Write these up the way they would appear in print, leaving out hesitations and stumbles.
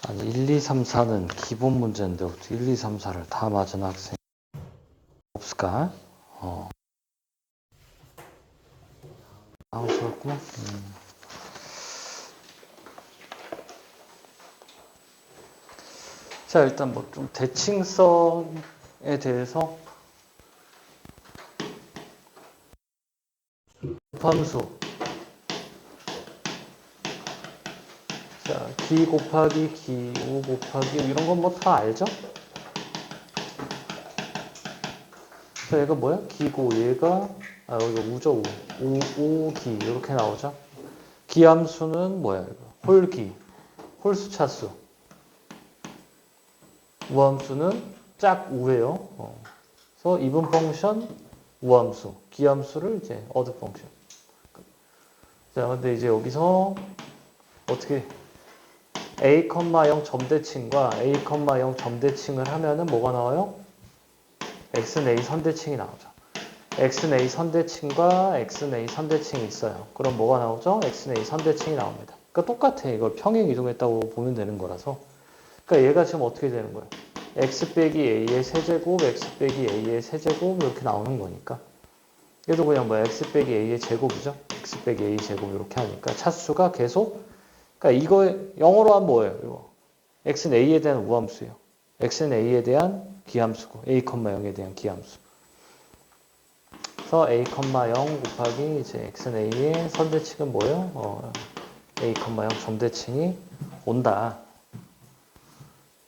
아니 1, 2, 3, 4는 기본 문제인데 어떻게 1, 2, 3, 4를 다 맞은 학생 없을까? 당황스럽구만. 자, 일단 뭐 좀 대칭성에 대해서 곱함수. 자, 기 곱하기 기, 우 곱하기 이런 건 뭐 다 알죠? 자, 얘가 뭐야? 기고, 얘가 여기 우죠, 우. 우, 기 이렇게 나오죠? 기함수는 뭐야? 이거? 홀기, 홀수 차수. 우함수는 짝우예요. 그래서 이분 펑션 우함수, 기함수를 이제 어드 펑션. 자, 근데 이제 여기서 어떻게 a, 0 점대칭과 a, 0 점대칭을 하면은 뭐가 나와요? x는 a 선대칭이 나오죠. x는 a 선대칭과 x는 a 선대칭이 있어요. 그럼 뭐가 나오죠? x는 a 선대칭이 나옵니다. 그러니까 똑같아. 이걸 평행 이동했다고 보면 되는 거라서. 그러니까 얘가 지금 어떻게 되는 거예요? x 빼기 a의 세제곱, x 빼기 a의 세제곱 이렇게 나오는 거니까. 얘도 그냥 뭐 x 빼기 a의 제곱이죠. x 빼기 a 제곱 이렇게 하니까 차수가 계속. 그러니까 이거 영어로 하면 뭐예요? 이거 x는 a에 대한 우함수예요. x는 a에 대한 기함수고 a, 0에 대한 기함수. 그래서 a, 0 곱하기 이제 x는 a의 선대칭은 뭐예요? a, 0 점대칭이 온다.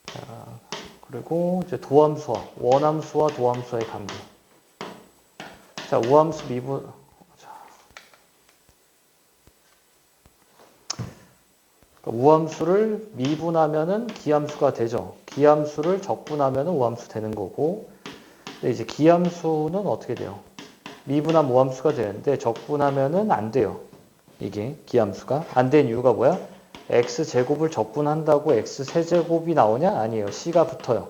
자, 그리고 이제 도함수와 원함수와 도함수의 관계. 자, 우함수 미분. 그러니까 우함수를 미분하면은 기함수가 되죠. 기함수를 적분하면은 우함수 되는 거고. 근데 이제 기함수는 어떻게 돼요? 미분하면 우함수가 되는데 적분하면은 안 돼요. 이게 기함수가 안 된 이유가 뭐야? x 제곱을 적분한다고 x 세제곱이 나오냐? 아니에요. c가 붙어요.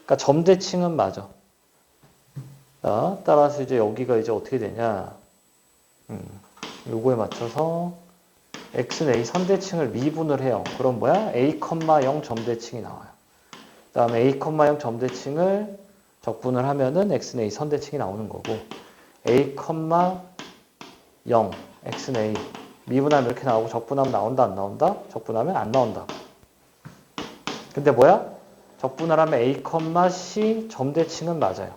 그러니까 점대칭은 맞아. 자, 따라서 이제 여기가 이제 어떻게 되냐? 요거에 맞춰서 x는 a 선대칭을 미분을 해요. 그럼 뭐야? a, 0 점대칭이 나와요. 그 다음에 a, 0 점대칭을 적분을 하면은 x는 a 선대칭이 나오는 거고 a, 0 x는 a 미분하면 이렇게 나오고 적분하면 나온다 안 나온다? 적분하면 안 나온다. 근데 뭐야? 적분을 하면 a, c 점대칭은 맞아요.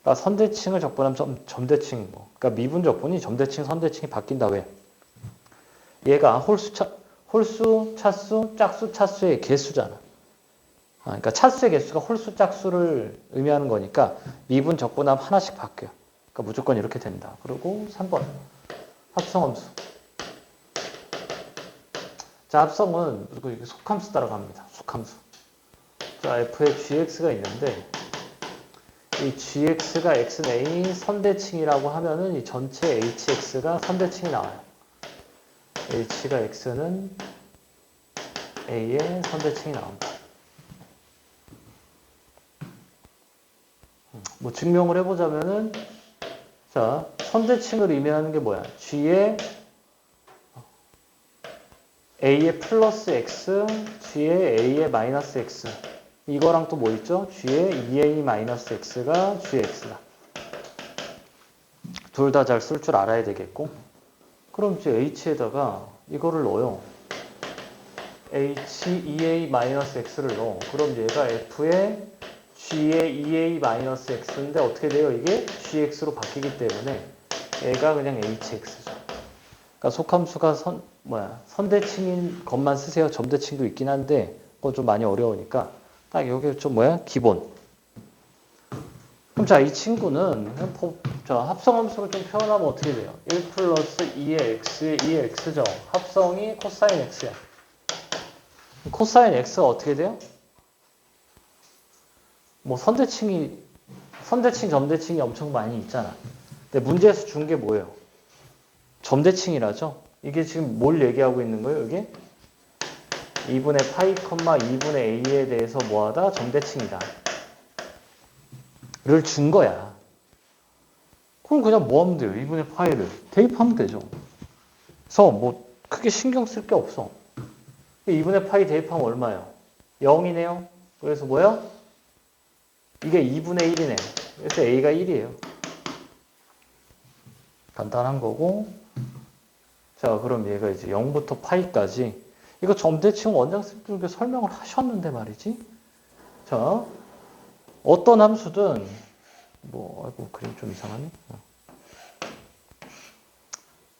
그러니까 선대칭을 적분하면 점대칭인 거. 그러니까 미분 적분이 점대칭 선대칭이 바뀐다. 왜? 얘가 홀수, 차수, 짝수, 차수의 개수잖아. 그러니까 차수의 개수가 홀수, 짝수를 의미하는 거니까 미분, 적분하면 하나씩 바뀌어요. 그러니까 무조건 이렇게 된다. 그리고 3번 합성함수. 자, 합성은 그리고 속함수 따라갑니다. 속함수. 자, f에 gx가 있는데 이 gx가 x는 a 선대칭이라고 하면은 이 전체 hx가 선대칭이 나와요. h가 x는 a의 선대칭이 나온다. 뭐 증명을 해보자면은 자, 선대칭을 의미하는 게 뭐야? g의 a의 플러스 x, g의 a의 마이너스 x. 이거랑 또 뭐 있죠? g의 2a 마이너스 x가 gx다. 둘 다 잘 쓸 줄 알아야 되겠고. 그럼 이제 h에다가 이거를 넣어요. h 2a 마이너스 x를 넣어. 그럼 얘가 f의 g의 2a 마이너스 x인데 어떻게 돼요? 이게 gx로 바뀌기 때문에 얘가 그냥 hx죠. 그러니까 속함수가 선대칭인 것만 쓰세요. 점대칭도 있긴 한데 그건 좀 많이 어려우니까 딱 여기 좀 기본. 그럼 자, 이 친구는 자, 합성함수를 좀 표현하면 어떻게 돼요? 1 플러스 2의 x의 2의 x죠. 합성이 코사인 x야. 코사인 x가 어떻게 돼요? 뭐 선대칭, 점대칭이 엄청 많이 있잖아. 근데 문제에서 준 게 뭐예요? 점대칭이라죠? 이게 지금 뭘 얘기하고 있는 거예요, 이게? 2분의 파이, 2분의 a에 대해서 뭐하다? 점대칭이다. 를 준 거야. 그럼 그냥 뭐 하면 돼요? 2분의 파이를 대입하면 되죠. 그래서 뭐 크게 신경 쓸 게 없어. 2분의 파이 대입하면 얼마예요? 0이네요. 그래서 뭐야? 이게 2분의 1이네. 그래서 a가 1이에요. 간단한 거고. 자, 그럼 얘가 이제 0부터 파이까지. 이거 점대칭 원장쌤도 설명을 하셨는데 말이지. 자, 어떤 함수든, 아이고, 그림 좀 이상하네.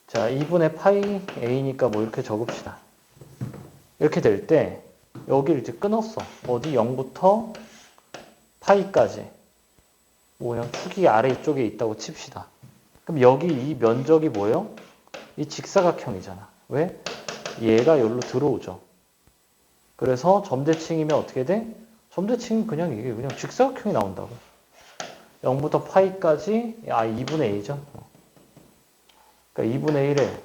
자, 2분의 파이 a니까 뭐 이렇게 적읍시다. 이렇게 될 때, 여기를 이제 끊었어. 어디? 0부터 파이까지. 그냥 축이 아래쪽에 있다고 칩시다. 그럼 여기 이 면적이 뭐예요? 이 직사각형이잖아. 왜? 얘가 여기로 들어오죠. 그래서 점대칭이면 어떻게 돼? 점대칭은 그냥 이게 그냥 직사각형이 나온다고. 0부터 파이까지 2분의 a죠. 그러니까 2분의 1에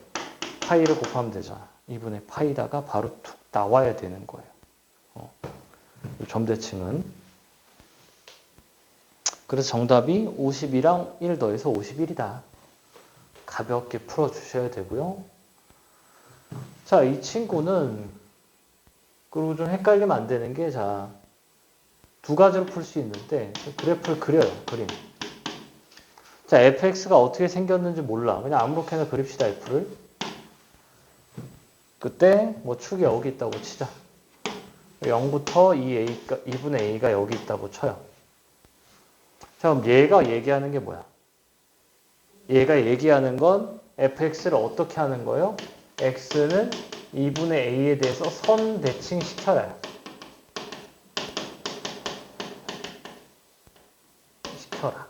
파이를 곱하면 되잖아. 2분의 파이다가 바로 툭 나와야 되는 거예요. 점대칭은. 그래서 정답이 52랑 1 더해서 51이다. 가볍게 풀어주셔야 되고요. 자, 이 친구는 그리고 좀 헷갈리면 안 되는 게 자, 두 가지로 풀 수 있는데 그래프를 그려요. 그림. 자, fx가 어떻게 생겼는지 몰라. 그냥 아무렇게나 그립시다. f를. 그때 뭐 축이 여기 있다고 치자. 0부터 2분의 a가 여기 있다고 쳐요. 자, 그럼 얘가 얘기하는 게 뭐야? 얘가 얘기하는 건 fx를 어떻게 하는 거예요? x는 2분의 a에 대해서 선 대칭 시켜요. 시켜라.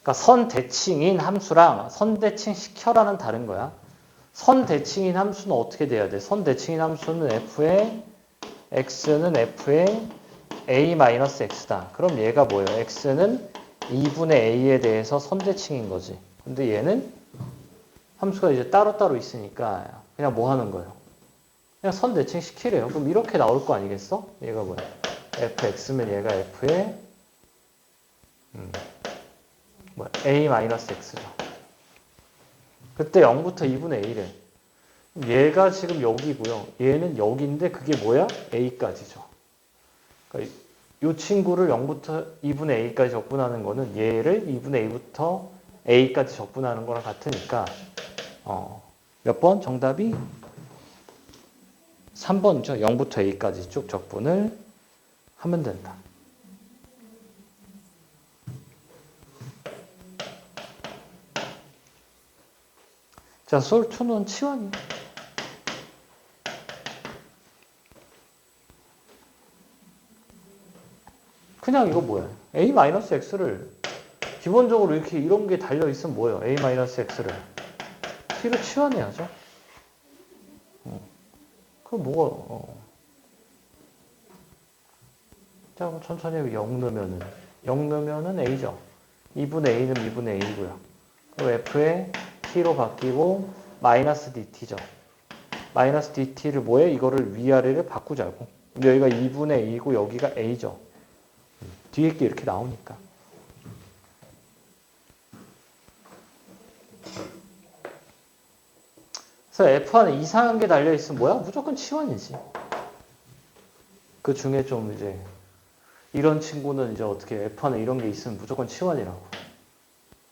그러니까 선 대칭인 함수랑 선 대칭 시켜라는 다른 거야. 선 대칭인 함수는 어떻게 돼야 돼? 선 대칭인 함수는 f의 x는 f의 a-x다. 그럼 얘가 뭐예요? x는 2분의 a에 대해서 선 대칭인 거지. 근데 얘는 함수가 이제 따로따로 있으니까 그냥 뭐 하는 거예요? 그냥 선 대칭 시키래요. 그럼 이렇게 나올 거 아니겠어? 얘가 뭐야? fx면 얘가 f의 a-x죠. 그때 0부터 2분의 a래. 얘가 지금 여기고요. 얘는 여기인데 그게 뭐야? a까지죠. 그러니까 이 친구를 0부터 2분의 a까지 적분하는 거는 얘를 2분의 a부터 a까지 적분하는 거랑 같으니까 몇 번? 정답이 3번이죠. 0부터 a까지 쭉 적분을 하면 된다. 자, 솔2는 치환이야. 그냥 이거 뭐야? a-x를 기본적으로 이렇게 이런 게 달려있으면 뭐예요? a-x를 t로 치환해야죠. 그럼 뭐가 자, 그럼 천천히 0 넣으면은 a죠. 2분의 a는 2분의 a고요. 그럼 f의 t로 바뀌고 마이너스 dt죠. 마이너스 dt를 뭐해? 이거를 위아래를 바꾸자고. 근데 여기가 2분의 a고 여기가 a죠. 뒤에 게 이렇게 나오니까. 그래서 F 안에 이상한 게 달려있으면 뭐야? 무조건 치환이지. 그 중에 좀 이제 이런 친구는 이제 어떻게 F 안에 이런 게 있으면 무조건 치환이라고.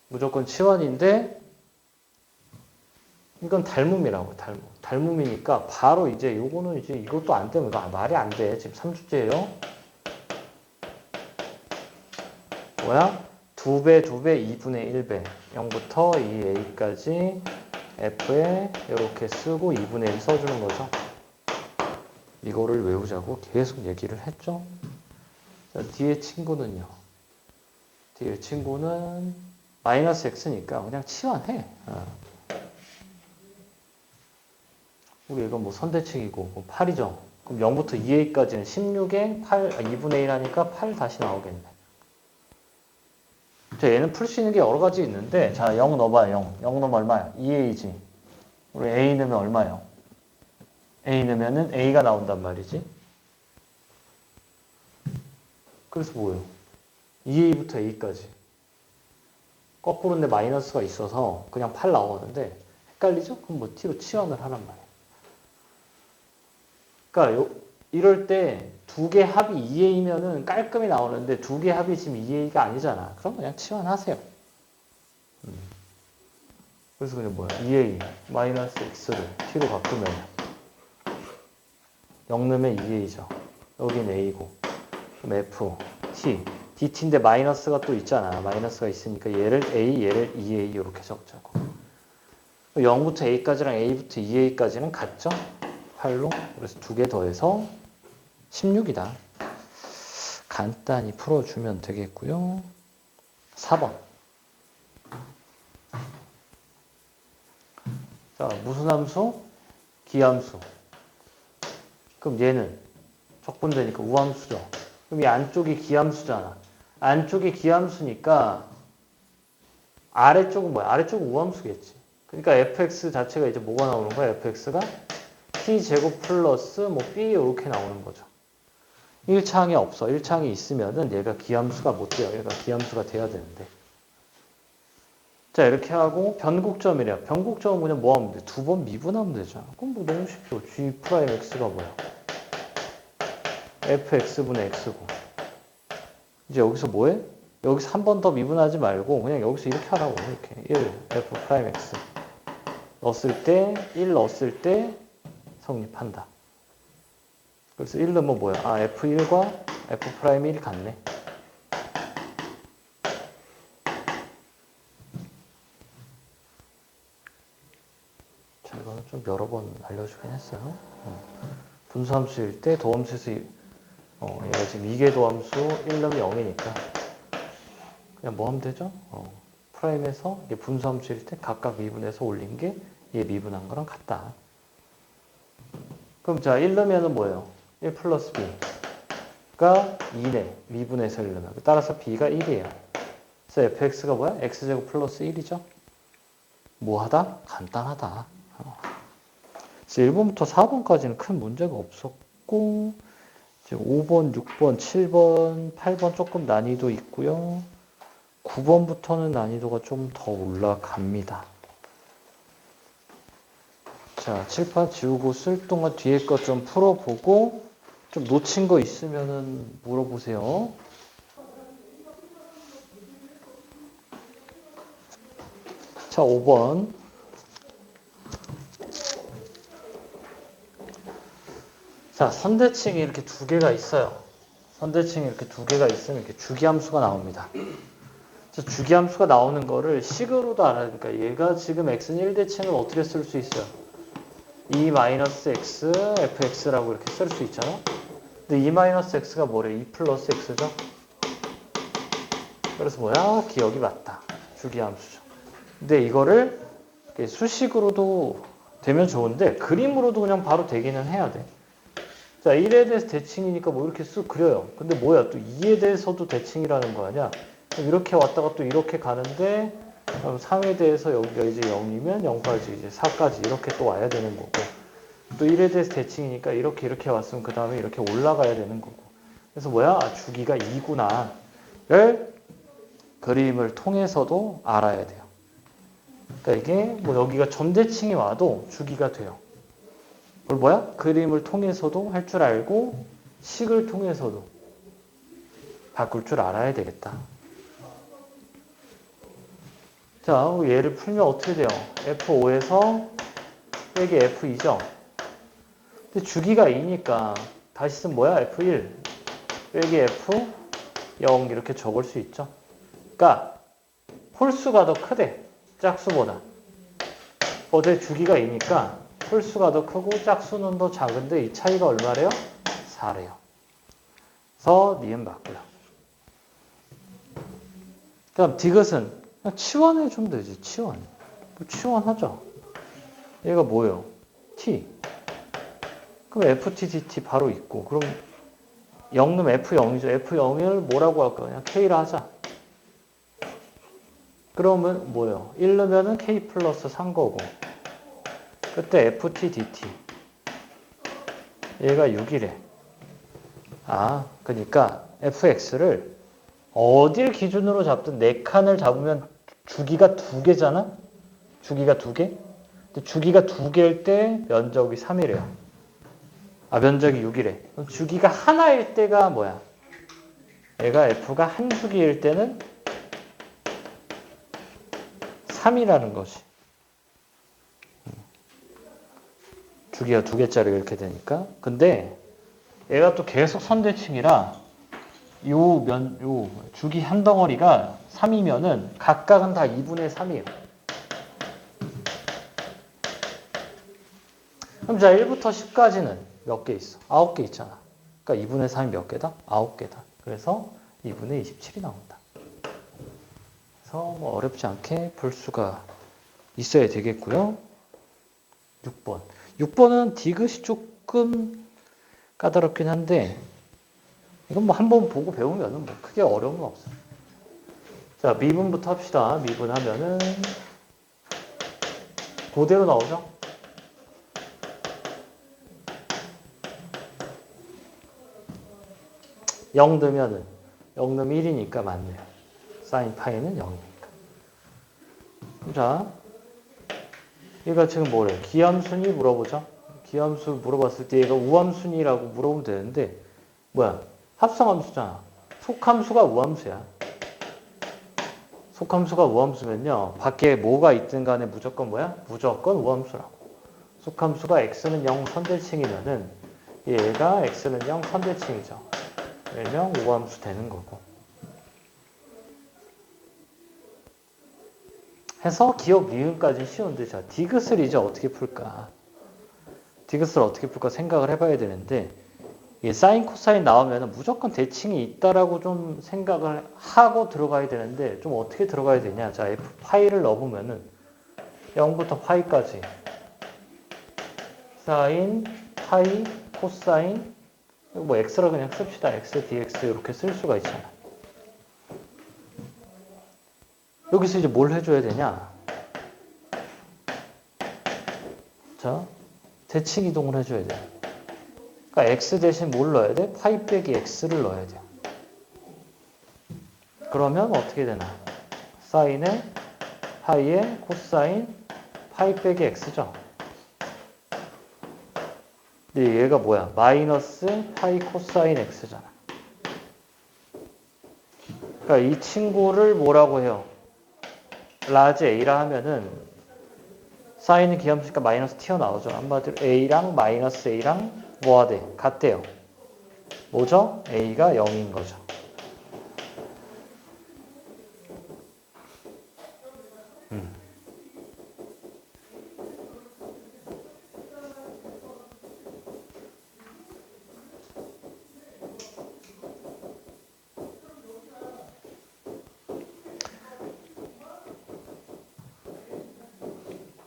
무조건 치환인데 이건 닮음이라고. 닮음이니까 바로 이제 요거는 이제 이것도 안 되면 이거 말이 안 돼. 지금 3주째예요. 뭐야? 2배, 2분의 1배. 0부터 2a까지 f에 이렇게 쓰고 2분의 1 써주는 거죠. 이거를 외우자고 계속 얘기를 했죠. 자, 뒤에 친구는요. 뒤에 친구는 마이너스 x니까 그냥 치환해. 우리 이건 뭐 선대칭이고 8이죠. 그럼 0부터 2a까지는 16에 2분의 1 하니까 8 다시 나오겠네. 자, 얘는 풀 수 있는 게 여러 가지 있는데, 자, 0 넣어봐요. 0 넣으면 얼마야? 2a지. 우리 a 넣으면 얼마예요? a 넣으면은 a가 나온단 말이지. 그래서 뭐예요? 2a부터 a까지. 거꾸로인데 마이너스가 있어서 그냥 8 나오는데, 헷갈리죠? 그럼 뭐 t로 치환을 하란 말이에요. 그러니까 이럴 때 두 개 합이 2a면은 깔끔히 나오는데 두 개 합이 지금 2a가 아니잖아. 그럼 그냥 치환하세요. 그래서 그냥 뭐야? 2a 마이너스 x를 t로 바꾸면 0 넣으면 2a죠. 여긴 a고 그럼 f, t, dt인데 마이너스가 또 있잖아. 마이너스가 있으니까 얘를 a, 얘를 2a 이렇게 적자고 0부터 a까지랑 a부터 2a까지는 같죠? 8로. 그래서 두 개 더해서 16이다. 간단히 풀어주면 되겠고요. 4번. 자, 무슨 함수? 기함수. 그럼 얘는 적분되니까 우함수죠. 그럼 이 안쪽이 기함수잖아. 안쪽이 기함수니까 아래쪽은 뭐야? 아래쪽은 우함수겠지. 그러니까 fx 자체가 이제 뭐가 나오는 거야? fx가 t제곱 플러스 뭐 b 이렇게 나오는 거죠. 1차항이 없어. 1차항이 있으면은 얘가 기함수가 못 돼요. 얘가 기함수가 돼야 되는데. 자, 이렇게 하고 변곡점이래요. 변곡점은 그냥 뭐 하면 돼? 두 번 미분하면 되잖아. 그럼 뭐 너무 쉽죠. g'x가 뭐야? fx분의 x고. 이제 여기서 뭐해? 여기서 한 번 더 미분하지 말고 그냥 여기서 이렇게 하라고. 이렇게 1 f'x 넣었을 때 1 넣었을 때 성립한다. 그래서 1 넣으면 뭐야? 아, f1과 f'1 같네. 자, 이거는 좀 여러 번 알려주긴 했어요. 분수함수일 때 도함수에서 얘가 지금 이계도함수 1 넣으면 0이니까 그냥 뭐 하면 되죠? 프라임에서 이게 분수함수일 때 각각 미분해서 올린 게 얘 미분한 거랑 같다. 그럼 자, 1 넣으면 뭐예요? 1 플러스 b가 2네. 미분해서 1 넣으면. 따라서 b가 1이에요. 그래서 fx가 뭐야? x제곱 플러스 1이죠? 뭐하다? 간단하다. 그래서 1번부터 4번까지는 큰 문제가 없었고 이제 5번, 6번, 7번, 8번 조금 난이도 있고요. 9번부터는 난이도가 좀 더 올라갑니다. 자, 칠판 지우고 쓸 동안 뒤에 거 좀 풀어보고 좀 놓친 거 있으면은 물어보세요. 자, 5번. 자, 선대칭이 이렇게 두 개가 있어요. 선대칭이 이렇게 두 개가 있으면 이렇게 주기함수가 나옵니다. 자, 주기함수가 나오는 거를 식으로도 알아야 되니까 얘가 지금 x는 1대칭을 어떻게 쓸 수 있어요? 2-x fx라고 이렇게 쓸 수 있잖아. 근데 2-x가 뭐래? 2 플러스 x죠? 그래서 뭐야? 기억이 맞다. 주기함수죠. 근데 이거를 수식으로도 되면 좋은데 그림으로도 그냥 바로 되기는 해야 돼. 자, 1에 대해서 대칭이니까 뭐 이렇게 쓱 그려요. 근데 뭐야? 또 2에 대해서도 대칭이라는 거 아니야? 이렇게 왔다가 또 이렇게 가는데 그럼 3에 대해서 여기가 이제 0이면 0까지 이제 4까지 이렇게 또 와야 되는 거고 또 1에 대해서 대칭이니까 이렇게 왔으면 그 다음에 이렇게 올라가야 되는 거고 그래서 뭐야? 아, 주기가 2구나 를 그림을 통해서도 알아야 돼요. 그러니까 이게 뭐 여기가 점대칭이 와도 주기가 돼요. 그걸 뭐야? 그림을 통해서도 할 줄 알고 식을 통해서도 바꿀 줄 알아야 되겠다. 자, 얘를 풀면 어떻게 돼요? F5에서 빼기 F2죠? 근데 주기가 2니까 다시 쓰면 뭐야? F1 빼기 F0 이렇게 적을 수 있죠? 그러니까 홀수가 더 크대. 짝수보다. 어제 주기가 2니까 홀수가 더 크고 짝수는 더 작은데 이 차이가 얼마래요? 4래요. 그래서 니은 맞고요. 그럼 디귿은 그냥 치환해주면 되지. 치환. 치환하죠. 얘가 뭐예요? t. 그럼 ft, dt 바로 있고 그럼 0 넣으면 f0이죠. f0을 뭐라고 할까? 그냥 k라 하자. 그러면 뭐예요? 1 넣으면 k 플러스 3 거고 그때 ft, dt 얘가 6이래. 아, 그러니까 fx를 어딜 기준으로 잡든 4칸을 잡으면 주기가 2개잖아? 주기가 2개? 주기가 두 개일 때 면적이 3이래요. 면적이 6이래. 그럼 주기가 하나일 때가 뭐야? 얘가 F가 한 주기일 때는 3이라는 거지. 주기가 두 개짜리가 이렇게 되니까. 근데 얘가 또 계속 선대칭이라 요 주기 한 덩어리가 3이면은 각각은 다 2분의 3이에요. 그럼 자, 1부터 10까지는 몇 개 있어? 9개 있잖아. 그러니까 2분의 3이 몇 개다? 9개다. 그래서 2분의 27이 나온다. 그래서 뭐 어렵지 않게 볼 수가 있어야 되겠고요. 6번. 6번은 디귿이 조금 까다롭긴 한데 이건 뭐 한번 보고 배우면은 뭐 크게 어려움은 없어요. 자, 미분부터 합시다. 미분하면은 그대로 나오죠? 0 넣으면은 0 넣으면 1이니까 맞네요. 사인 파이는 0이니까. 자, 얘가 지금 뭐래? 기함순위 물어보죠? 기함수 물어봤을 때 얘가 우함순위라고 물어보면 되는데 뭐야? 합성함수잖아. 속함수가 우함수야. 속함수가 우함수면요. 밖에 뭐가 있든 간에 무조건 뭐야? 무조건 우함수라고. 속함수가 x는 0 선대칭이면은 얘가 x는 0 선대칭이죠. 일명 우함수 되는 거고. 해서 기억 니은까지 쉬운데 자, 디귿을 이제 어떻게 풀까? 디귿을 어떻게 풀까 생각을 해봐야 되는데 이게 사인 코사인 나오면 무조건 대칭이 있다라고 좀 생각을 하고 들어가야 되는데 좀 어떻게 들어가야 되냐? 자, f 파이를 넣어보면은 0부터 파이까지 사인 파이 코사인 뭐 x라 그냥 씁시다. x dx 이렇게 쓸 수가 있잖아. 여기서 이제 뭘 해줘야 되냐? 자, 대칭 이동을 해줘야 돼. 그러니까 x 대신 뭘 넣어야 돼? 파이 빼기 x를 넣어야 돼요. 그러면 어떻게 되나? 사인에 파이에 코사인 파이 빼기 x죠. 근데 얘가 뭐야? 마이너스 파이 코사인 x잖아. 그러니까 이 친구를 뭐라고 해요? 라지 a라 하면은 사인은 기함수니까 마이너스 튀어나오죠. 한마디로 a랑 마이너스 a랑 뭐가 돼? 같대요. 뭐죠? a가 0인 거죠.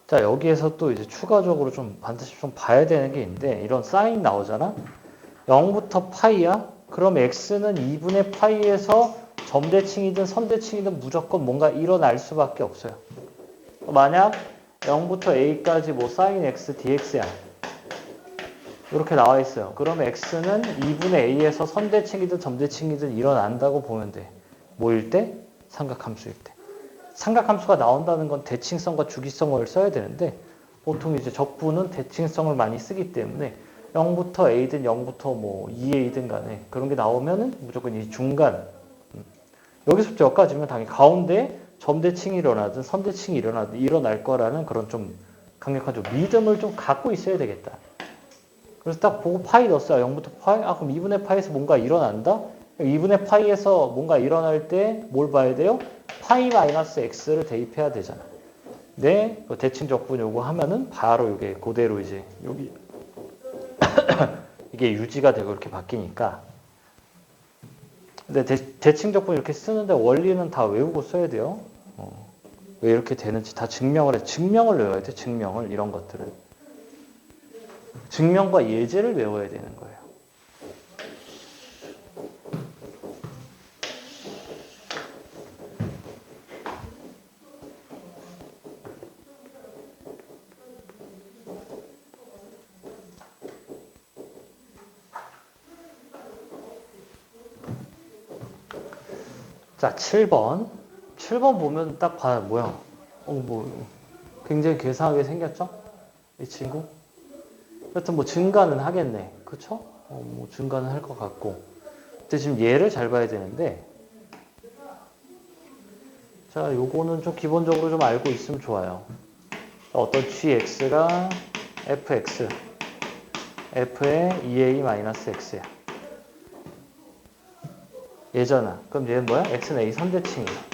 자, 여기에서 또 이제 추가적으로 좀 반드시 좀 봐야 되는 게 있는데, 이런 사인 나오잖아? 0부터 파이야? 그럼 x는 2분의 파이에서 점대칭이든 선대칭이든 무조건 뭔가 일어날 수밖에 없어요. 만약 0부터 a까지 뭐 사인 x dx야. 이렇게 나와 있어요. 그러면 x는 2분의 a에서 선대칭이든 점대칭이든 일어난다고 보면 돼. 뭐일 때? 삼각함수일 때. 삼각함수가 나온다는 건 대칭성과 주기성을 써야 되는데 보통 이제 적분은 대칭성을 많이 쓰기 때문에 0부터 a든 0부터 뭐 2a든 간에 그런 게 나오면은 무조건 이 중간 여기서부터 여기까지면 당연히 가운데 점대칭이 일어나든 선대칭이 일어나든 일어날 거라는 그런 좀 강력한 좀 믿음을 좀 갖고 있어야 되겠다. 그래서 딱 보고 파이 넣었어요. 0부터 파이? 그럼 2분의 파이에서 뭔가 일어난다? 2분의 파이에서 뭔가 일어날 때 뭘 봐야 돼요? 파이 마이너스 x를 대입해야 되잖아. 네, 대칭 적분 요거 하면은 바로 이게 그대로 이제 여기 이게 유지가 되고 이렇게 바뀌니까. 근데 대칭 적분 이렇게 쓰는데 원리는 다 외우고 써야 돼요. 왜 이렇게 되는지 다 증명을 외워야 돼. 증명을 이런 것들을. 증명과 예제를 외워야 되는 거예요. 자, 7번. 7번 보면 딱 봐요. 뭐야? 굉장히 괴상하게 생겼죠? 이 친구? 하여튼 뭐 증가는 하겠네. 그쵸? 뭐 증가는 할 것 같고. 근데 지금 얘를 잘 봐야 되는데, 자, 요거는 좀 기본적으로 좀 알고 있으면 좋아요. 어떤 gx가 fx, f의 2a-x야. 얘잖아. 그럼 얘는 뭐야? x는 a 선대칭이야.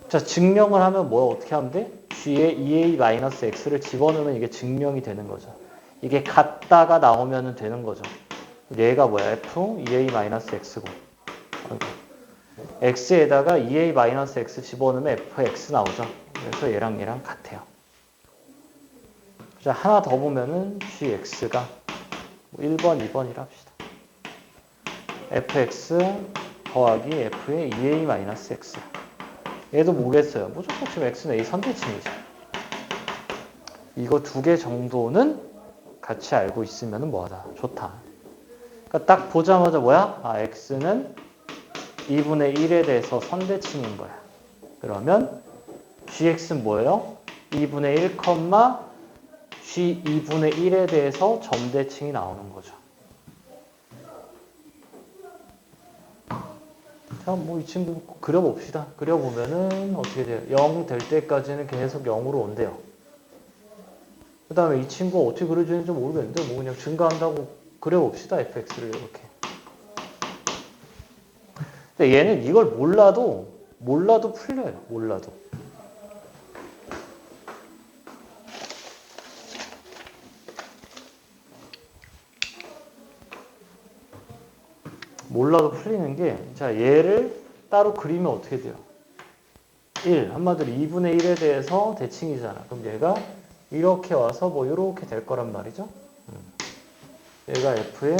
자, 증명을 하면 뭐 어떻게 하면 돼? g에 2a-x를 집어넣으면 이게 증명이 되는 거죠. 이게 같다가 나오면 되는 거죠. 얘가 뭐야? f 2a-x고. x에다가 2a-x 집어넣으면 fx 나오죠. 그래서 얘랑 같아요. 자, 하나 더 보면은 gx가 1번, 2번이라 합시다. fx 더하기 f의 2a-x. 얘도 뭐겠어요? 무조건 지금 x는 a 선대칭이죠. 이거 두 개 정도는 같이 알고 있으면 뭐하다? 좋다. 그러니까 딱 보자마자 뭐야? 아, x는 2분의 1에 대해서 선대칭인 거야. 그러면 gx는 뭐예요? 2분의 1, g 2분의 1에 대해서 점대칭이 나오는 거죠. 자, 뭐 이 친구 그려봅시다. 그려보면은 어떻게 돼요? 0 될 때까지는 계속 0으로 온대요. 그 다음에 이 친구 어떻게 그려지는지 모르겠는데 뭐 그냥 증가한다고 그려봅시다. fx를 이렇게. 근데 얘는 이걸 몰라도 풀려요. 몰라도. 몰라도 풀리는 게, 자, 얘를 따로 그리면 어떻게 돼요? 1, 한마디로 2분의 1에 대해서 대칭이잖아. 그럼 얘가 이렇게 와서 뭐 이렇게 될 거란 말이죠. 얘가 f의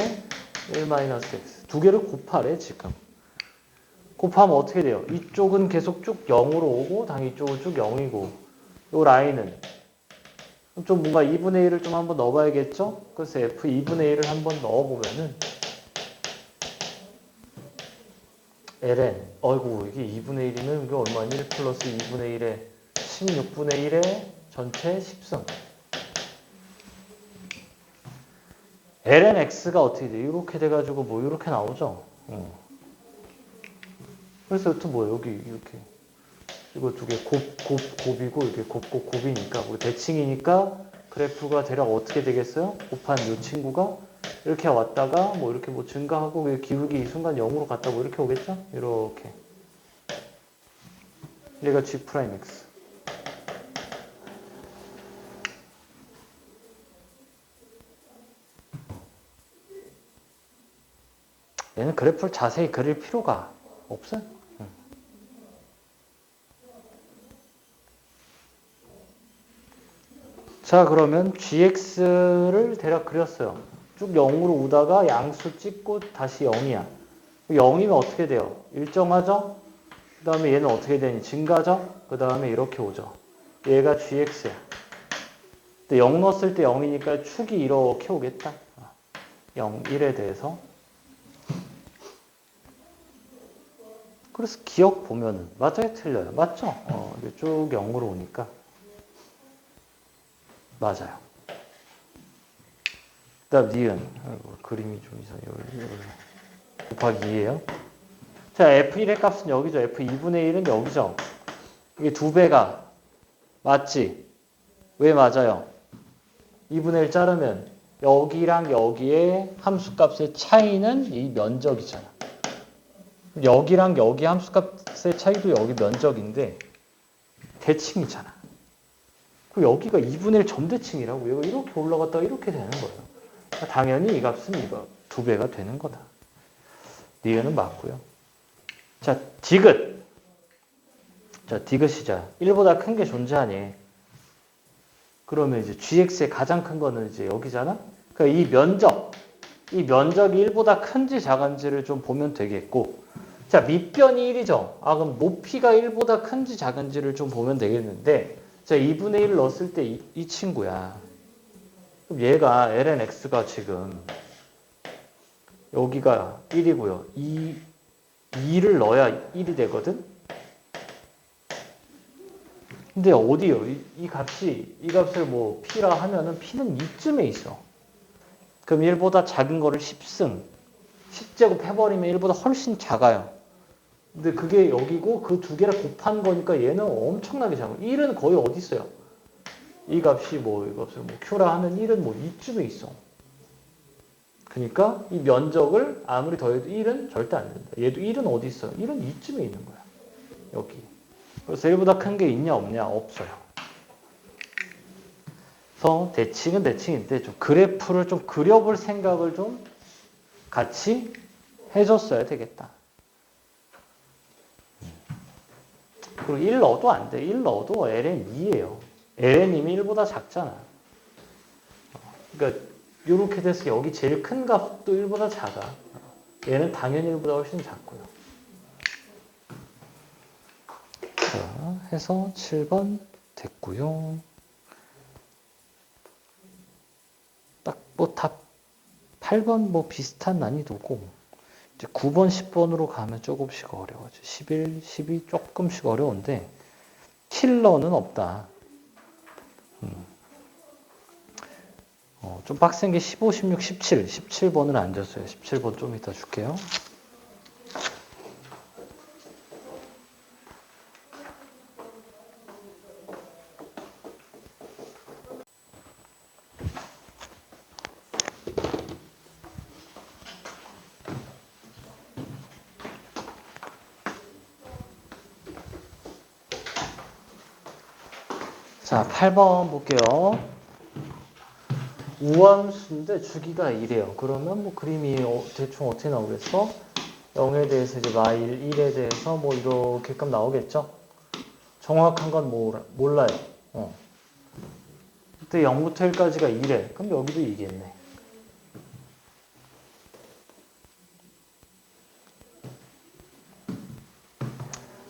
1-x. 두 개를 곱하래, 지금. 곱하면 어떻게 돼요? 이쪽은 계속 쭉 0으로 오고, 당연히 이쪽은 쭉 0이고, 요 라인은 좀 뭔가 2분의 1을 좀 한번 넣어봐야겠죠? 그래서 f 2분의 1을 한번 넣어보면은 ln, 어이구, 이게 2분의 1이면 이게 얼마니? 1 플러스 2분의 1에 16분의 1에 전체 10승. ln x가 어떻게 돼? 이렇게 돼가지고 뭐 이렇게 나오죠? 그래서 여튼 뭐 여기 이렇게 이거 두 개 곱이고 이게 곱이니까 뭐 대칭이니까 그래프가 대략 어떻게 되겠어요? 곱한 이 친구가 이렇게 왔다가 뭐 이렇게 뭐 증가하고 기울기 이 순간 0으로 갔다 뭐 이렇게 오겠죠? 이렇게. 얘가 G'X. 얘는 그래프를 자세히 그릴 필요가 없어요. 자, 그러면 gx를 대략 그렸어요. 쭉 0으로 오다가 양수 찍고 다시 0이야. 0이면 어떻게 돼요? 일정하죠? 그 다음에 얘는 어떻게 되니? 증가죠? 그 다음에 이렇게 오죠. 얘가 gx야. 근데 0 넣었을 때 0이니까 축이 이렇게 오겠다. 0, 1에 대해서. 그래서 기억 보면은 맞아요? 틀려요? 맞죠? 이게 쭉 0으로 오니까. 맞아요. 그 다음 니은. 그림이 좀 이상해요. 곱하기 2예요. 자, F1의 값은 여기죠. F2분의 1은 여기죠. 이게 2배가 맞지? 왜 맞아요? 2분의 1 자르면 여기랑 여기의 함수값의 차이는 이 면적이잖아. 여기랑 여기 함수값의 차이도 여기 면적인데 대칭이잖아. 그리고 여기가 2분의 1 점대칭이라고. 얘가 이렇게 올라갔다가 이렇게 되는 거예요. 그러니까 당연히 이 값은 이거 2배가 되는 거다. 니은은 맞고요. 자, 디귿. 자, 디귿이자 1보다 큰 게 존재하니. 그러면 이제 gx의 가장 큰 거는 이제 여기잖아. 그러니까 이 면적이 1보다 큰지 작은지를 좀 보면 되겠고. 자, 밑변이 1이죠. 아, 그럼 높이가 1보다 큰지 작은지를 좀 보면 되겠는데, 자, 2분의 1 넣었을 때 이 친구야. 그럼 얘가 ln x가 지금 여기가 1이고요. 2를 넣어야 1이 되거든. 근데 어디요? 이 값이, 이 값을 뭐 P라 하면은 P는 이쯤에 있어. 그럼 1보다 작은 거를 10승, 10제곱 해버리면 1보다 훨씬 작아요. 근데 그게 여기고 그 두 개를 곱한 거니까 얘는 엄청나게 작아요. 1은 거의 어디 있어요? 이 값이 뭐, 이 값을 뭐 Q라 하면 1은 뭐 이쯤에 있어. 그러니까 이 면적을 아무리 더해도 1은 절대 안 된다. 얘도 1은 어디 있어요? 1은 이쯤에 있는 거야. 여기. 그래서 1보다 큰 게 있냐 없냐? 없어요. 그래서 대칭은 대칭인데 좀 그래프를 좀 그려볼 생각을 좀 같이 해줬어야 되겠다. 그리고 1 넣어도 안 돼. 1 넣어도 ln 2예요. ln 이미 1보다 작잖아. 그러니까 이렇게 돼서 여기 제일 큰 값도 1보다 작아. 얘는 당연히 1보다 훨씬 작고요. 자, 해서 7번 됐고요. 딱 뭐 답 8번 뭐 비슷한 난이도고 이제 9번, 10번으로 가면 조금씩 어려워져. 11, 12 조금씩 어려운데 킬러는 없다. 좀 빡센 게 15, 16, 17. 17번을 안 줬어요. 17번 좀 이따 줄게요. 자, 8번 볼게요. 우함수인데 주기가 1이에요. 그러면 뭐 그림이 대충 어떻게 나오겠어? 0에 대해서 이제 마일, 1에 대해서 뭐 이렇게끔 나오겠죠? 정확한 건 몰라요. 그때 0부터 1까지가 2래. 그럼 여기도 2겠네.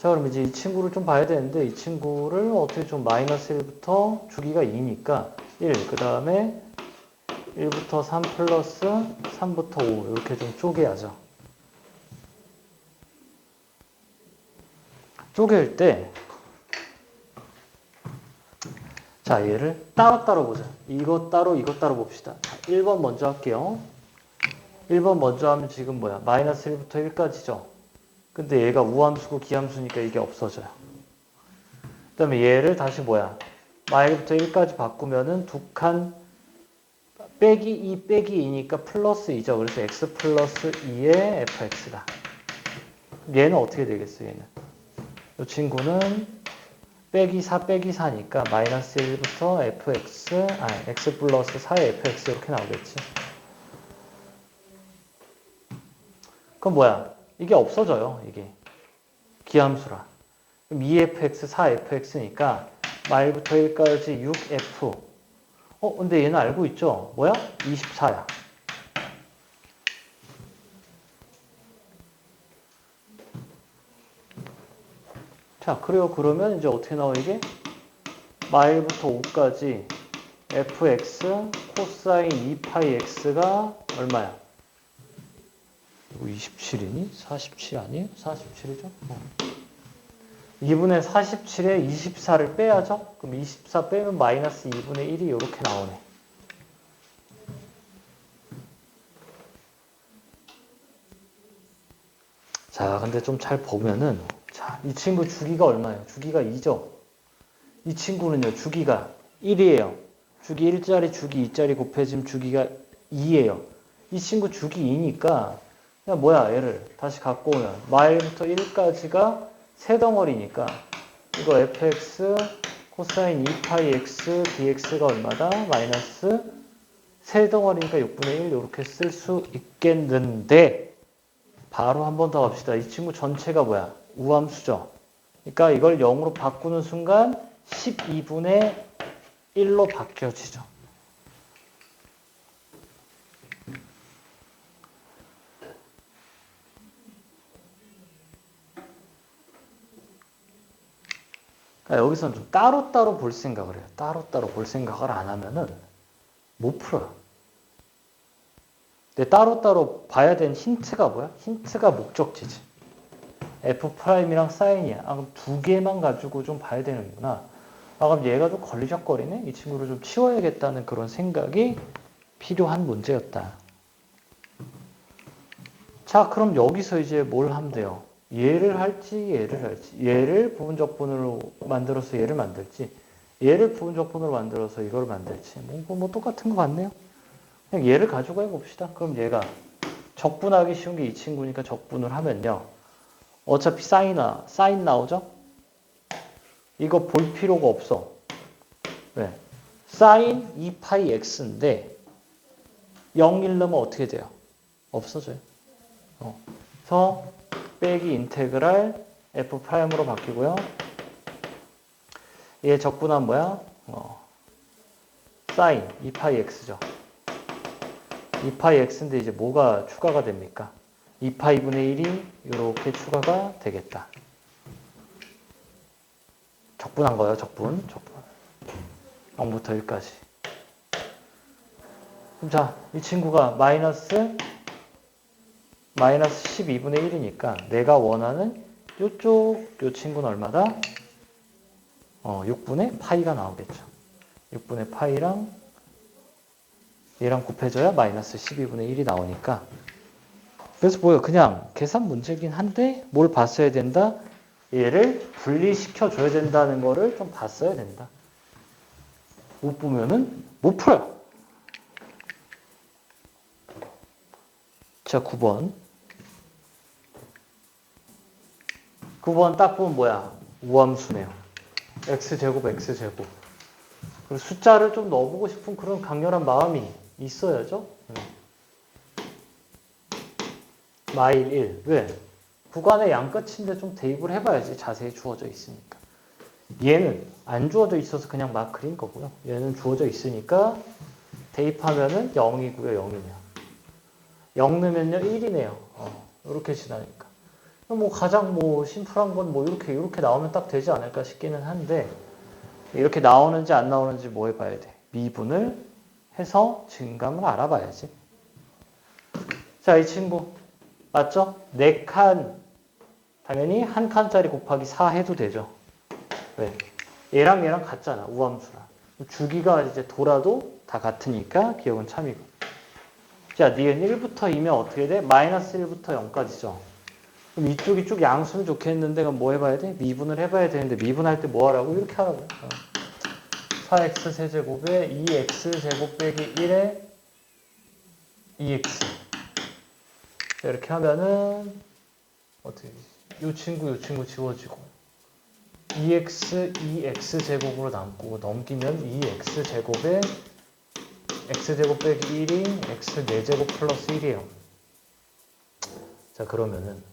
자, 그럼 이제 이 친구를 좀 봐야 되는데 이 친구를 어떻게 좀 마이너스 1부터 주기가 2니까 1, 그 다음에 1부터 3 플러스 3부터 5 이렇게 좀 쪼개야죠. 쪼갤 때 자, 얘를 따로따로 보자. 이것 따로 이것 따로 봅시다. 자, 1번 먼저 할게요. 1번 먼저 하면 지금 뭐야? 마이너스 1부터 1까지죠. 근데 얘가 우함수고 기함수니까 이게 없어져요. 그 다음에 얘를 다시 뭐야? 마일부터 1까지 바꾸면은 두 칸 빼기 2 빼기 2니까 플러스 2죠. 그래서 x 플러스 2의 fx다. 얘는 어떻게 되겠어요? 얘는 이 친구는 빼기 4 빼기 4니까 마이너스 1부터 fx x 플러스 4의 fx 이렇게 나오겠지. 그럼 뭐야? 이게 없어져요. 이게 기함수라. 그럼 2fx 4fx니까 마일부터 1까지 6f. 근데 얘는 알고 있죠? 뭐야? 24야. 자, 그래요. 그러면 이제 어떻게 나와 이게? 마일부터 5까지 fx 코사인 2파이 x가 얼마야? 이거 27이니? 47 아니에요? 47이죠? 2분의 47에 24를 빼야죠? 그럼 24 빼면 마이너스 2분의 1이 이렇게 나오네. 자, 근데 좀 잘 보면은, 자, 이 친구 주기가 얼마예요? 주기가 2죠? 이 친구는요, 주기가 1이에요. 주기 1짜리, 주기 2짜리 곱해지면 주기가 2예요. 이 친구 주기 2니까, 그냥 뭐야, 얘를 다시 갖고 오면, 마일부터 1까지가 세 덩어리니까 이거 fx 코사인 2파이 x dx가 얼마다? 마이너스 세 덩어리니까 6분의 1 이렇게 쓸 수 있겠는데 바로 한 번 더 갑시다. 이 친구 전체가 뭐야? 우함수죠. 그러니까 이걸 0으로 바꾸는 순간 12분의 1로 바뀌어지죠. 그러니까 여기서는 좀 따로따로 볼 생각을 해요. 따로따로 볼 생각을 안 하면은 못 풀어요. 근데 따로따로 봐야 되는 힌트가 뭐야? 힌트가 목적지지. F'이랑 사인이야. 그럼 두 개만 가지고 좀 봐야 되는구나. 아, 그럼 얘가 좀 걸리적거리네? 이 친구를 좀 치워야겠다는 그런 생각이 필요한 문제였다. 자, 그럼 여기서 이제 뭘 하면 돼요? 얘를 할지, 얘를 할지. 얘를 부분적분으로 만들어서 얘를 만들지. 얘를 부분적분으로 만들어서 이걸 만들지. 뭐 똑같은 것 같네요. 그냥 얘를 가지고 해봅시다. 그럼 얘가 적분하기 쉬운 게 이 친구니까 적분을 하면요. 어차피 사인 나오죠? 이거 볼 필요가 없어. 왜? 사인 2파이 x인데 0, 1 넣으면 어떻게 돼요? 없어져요. 그래서 빼기 인테그랄 f'으로 바뀌고요. 얘 적분한 뭐야? 사인 2파이 x죠. 2파이 x인데 이제 뭐가 추가가 됩니까? 2파이 분의 1이 이렇게 추가가 되겠다. 적분한 거예요, 적분. 0부터 1까지. 그럼 자, 이 친구가 마이너스 12분의 1이니까 내가 원하는 요 친구는 얼마다? 6분의 파이가 나오겠죠. 6분의 파이랑 얘랑 곱해줘야 마이너스 12분의 1이 나오니까. 그래서 뭐예요? 그냥 계산 문제긴 한데 뭘 봤어야 된다? 얘를 분리시켜 줘야 된다는 거를 좀 봤어야 된다. 못 보면은 못 풀어요. 자, 9번. 9번 딱 보면 뭐야? 우함수네요. x제곱, x제곱. 그리고 숫자를 좀 넣어보고 싶은 그런 강렬한 마음이 있어야죠. 마일 1. 왜? 구간의 양끝인데 좀 대입을 해봐야지. 자세히 주어져 있으니까. 얘는 안 주어져 있어서 그냥 막 그린 거고요. 얘는 주어져 있으니까 대입하면은 0이고요. 0이네요. 0 넣으면요 1이네요. 이렇게 지나니까. 뭐 가장 뭐 심플한 건 뭐 이렇게 나오면 딱 되지 않을까 싶기는 한데 이렇게 나오는지 안 나오는지 뭐 해봐야 돼? 미분을 해서 증감을 알아봐야지. 자, 이 친구 맞죠? 4칸 당연히 한 칸짜리 곱하기 4 해도 되죠. 왜? 얘랑 얘랑 같잖아. 우함수랑. 주기가 이제 돌아도 다 같으니까 기억은 참이고. 자, 니은 1부터 2면 어떻게 돼? 마이너스 1부터 0까지죠. 그럼 이쪽이 쭉 양수면 좋겠는데 그럼 뭐 해봐야 돼? 미분을 해봐야 되는데 미분할 때 뭐 하라고? 이렇게 하라고. 4x 세제곱에 2x 제곱 빼기 1에 2x. 이렇게 하면은 어떻게 되지? 요 친구 지워지고 2x 2x 제곱으로 남고 넘기면 2x 제곱에 x 제곱 빼기 1이 x 4제곱 플러스 1이에요. 자, 그러면은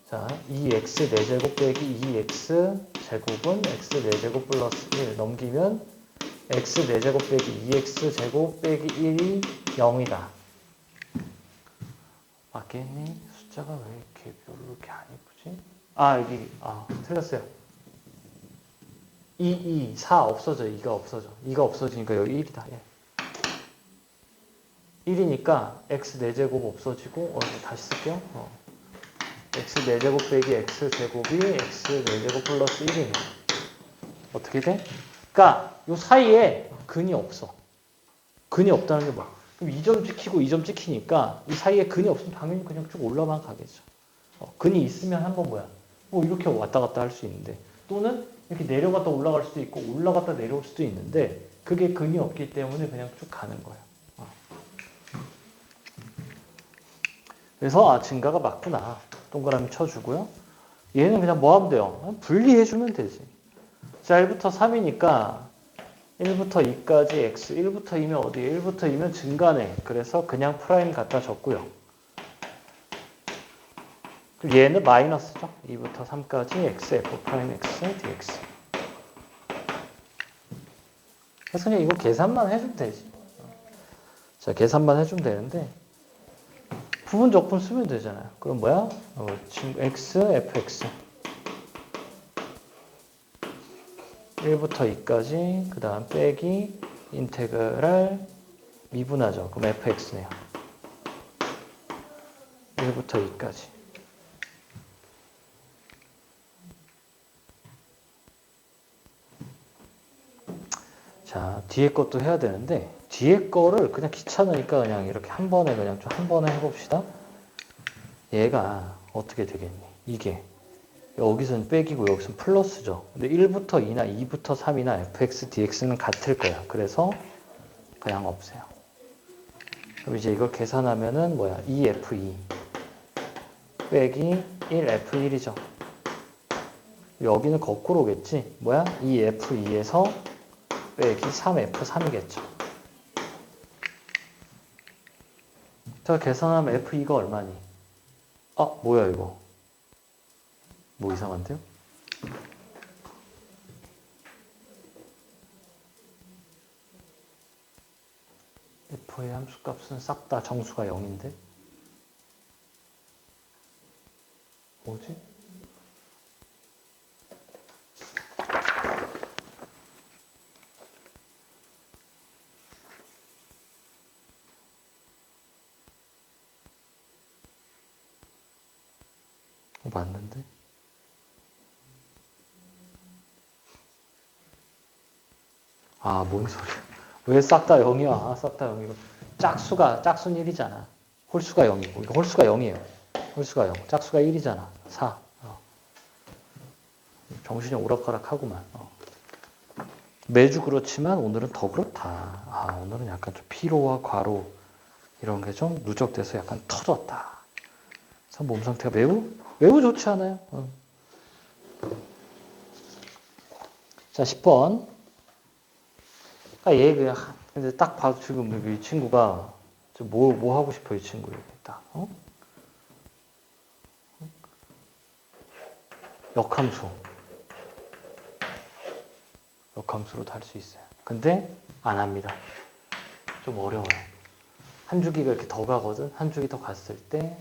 자, 2x 4제곱 빼기 2x 제곱은 x 4제곱 플러스 1 넘기면 x 4제곱 빼기 2x 제곱 빼기 1이 0이다. 맞겠니? 숫자가 왜 이렇게 별로 이렇게 안 예쁘지? 여기 틀렸어요. 4 없어져. 2가 없어져. 2가 없어지니까 여기 1이다. 예. 1이니까 x 4제곱 없어지고 다시 쓸게요. x 4제곱 빼기 x 제곱이 x 4제곱 플러스 1이네. 어떻게 돼? 그러니까 요 사이에 근이 없어. 근이 없다는 게 뭐야? 그럼 2점 찍히고 2점 찍히니까 이 사이에 근이 없으면 당연히 그냥 쭉 올라만 가겠죠. 근이 있으면 한번 뭐야? 이렇게 왔다 갔다 할 수 있는데 또는 이렇게 내려갔다 올라갈 수도 있고 올라갔다 내려올 수도 있는데 그게 근이 없기 때문에 그냥 쭉 가는 거예요. 그래서 증가가 맞구나. 동그라미 쳐주고요. 얘는 그냥 뭐 하면 돼요? 분리해주면 되지. 자, 1부터 3이니까 1부터 2까지 x, 1부터 2면 어디에? 1부터 2면 증가네. 그래서 그냥 프라임 갖다 적고요. 얘는 마이너스죠. 2부터 3까지 x, f 프라임 x, dx. 그래서 그냥 이거 계산만 해주면 되지. 자, 계산만 해주면 되는데 부분 적분 쓰면 되잖아요. 그럼 뭐야? 친구 x, fx 1부터 2까지 그 다음 빼기 인테그랄 미분하죠. 그럼 fx네요. 1부터 2까지 자, 뒤에 것도 해야 되는데 뒤에 거를 그냥 귀찮으니까 그냥 이렇게 한 번에 그냥 좀 한 번에 해봅시다. 얘가 어떻게 되겠니? 이게 여기서는 빼기고 여기서는 플러스죠. 근데 1부터 2나 2부터 3이나 fx, dx는 같을 거야. 그래서 그냥 없애요. 그럼 이제 이걸 계산하면은 뭐야? 2f2 빼기 1f1이죠. 여기는 거꾸로겠지? 뭐야? 2f2에서 빼기 3f3이겠죠. 자, 계산하면 f2가 얼마니? 아, 뭐야 이거? 뭐 이상한데요? f의 함수값은 싹 다 정수가 0인데? 뭐지? 맞는데? 아, 뭔 소리야. 왜 싹 다 0이야? 아, 싹 다 0이고. 짝수는 1이잖아. 홀수가 0이고. 이거 홀수가 0이에요. 홀수가 0. 짝수가 1이잖아. 4. 정신이 오락가락하구만. 매주 그렇지만 오늘은 더 그렇다. 아, 오늘은 약간 좀 피로와 과로 이런 게 좀 누적돼서 약간 터졌다. 그래서 몸 상태가 매우 좋지 않아요. 자, 10번. 얘 그냥 근데 딱 봐도 지금 이 친구가 뭐 하고 싶어 이 친구 여기 딱 역함수로 달 수 있어요. 근데 안 합니다. 좀 어려워요. 한 주기가 이렇게 더 가거든. 한 주기 더 갔을 때